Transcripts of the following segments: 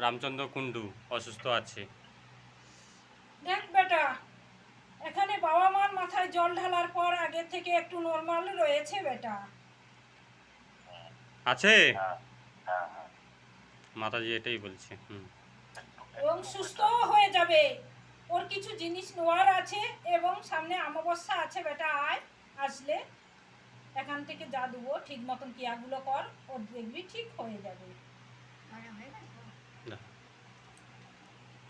রামচন্দ্র কুণ্ডু অসুস্থ আছে। দেখ বেটা, এখানে বাবা মার মাথায় জল ঢালার পর আগের থেকে একটু নর্মাল রয়েছে বেটা। আছে হ্যাঁ হ্যাঁ হ্যাঁ মাতাজি এটাই বলছে। এবং সুস্থ হয়ে যাবে। ওর কিছু জিনিস নেওয়ার আছে এবং সামনে অমাবস্যা আছে বেটা। আসলে এখান থেকে যা দেবো ঠিক মতন ক্রিয়াগুলো কর, ওর দেখবি ঠিক হয়ে যাবে।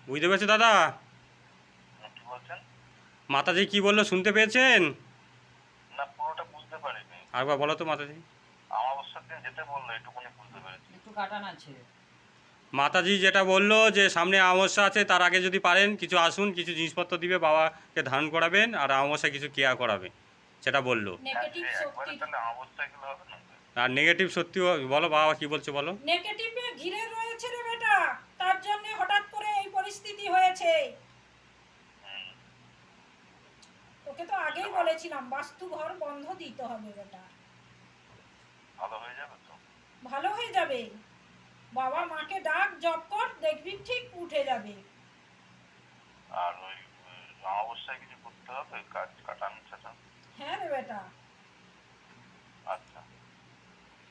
বুঝতে পেরেছো দাদা? কি বলছেন? মাতাজি কি বললো শুনতে পেয়েছেন? না, পুরোটা বুঝতে পারিনি। আরেকবার বলো তো মাতাজি। অমাবস্যার দিন যেতে বললো এটুকুনি বুঝতে পেরেছি। একটু কাটান আছে। মাতাজি যেটা বললো যে সামনে অমাবস্যা আছে, তার আগে যদি পারেন কিছু আসুন, কিছু জিনিসপত্র দিবে, বাবাকে ধারণ করাবেন আর অমাবস্যায় কিছু ক্রিয়া করাবে, সেটা বললো। নেগেটিভ শক্তি, তাহলে অমাবস্যাগুলো হবে না? আর নেগেটিভ সত্যি বলো, বাবা কি বলছে বলো। নেগেটিভে ঘিরে রয়েছে রে বেটা, তার জন্য হঠাৎ করে এই পরিস্থিতি হয়েছে। তোকে তো আগেই বলেছিলাম বাস্তু ঘর বন্ধ দিতে হবে বেটা। ভালো হয়ে যাবে তো? ভালো হয়ে যাবে। বাবা মাকে ডাক, জপ কর, দেখবি ঠিক উঠে যাবে। আর ওই অমাবস্যায় কিছু করতে হবে, কাজ কাটান ছাটান? হ্যাঁ রে বেটা। আচ্ছা,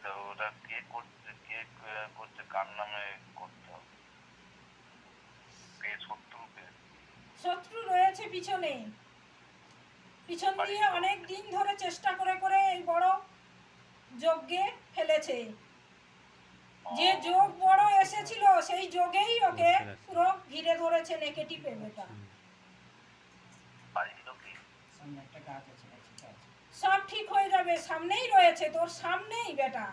তো ওটা কে করছে, কার নামে করতে হবে? কে শত্রুকে? শত্রু রয়েছে পিছনে, পিছন দিয়ে অনেক দিন ধরে চেষ্টা করে করে এই বড় যজ্ঞে ফেলেছে। যে যোগ বড় এসেছিল সেই যোগেই ওকে পুরো ঘিরে ধরেছে নেগেটিভ বেটা। বাড়ির লোকে? সামনে একটা গাছ আছে, ঠিক আছে। সব ঠিক হয়ে যাবে, সামনেই রয়েছে, তোর সামনেই বেটা।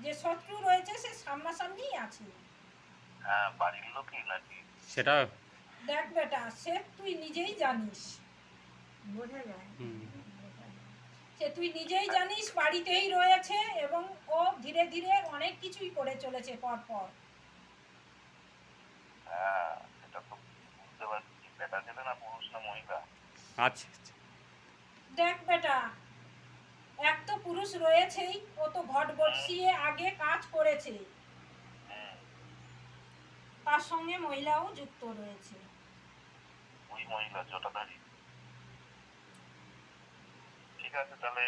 যে শত্রু রয়েছে সে সামনাসামনিই আছে। হ্যাঁ, বাড়ির লোকই নাকি? সেটা দেখ বেটা, সে তুই নিজেই জানিস, বোঝা যায়। সে তুই নিজেই জানিস বাড়িতেই রয়েছে এবং ও ধীরে ধীরে অনেক কিছুই করে চলেছে পর পর। হ্যাঁ, সেটা তো বুঝতে পারছি। বেটা ছেলে না পুরুষ না মহিলা? আচ্ছা দেখ বেটা, এক তো পুরুষ রয়েছেই, ও তো ঘট বসিয়ে আগে কাজ করেছে, তার সঙ্গে মহিলাও যুক্ত রয়েছে। ওই মহিলা জটাধারী? ঠিক আছে, তাহলে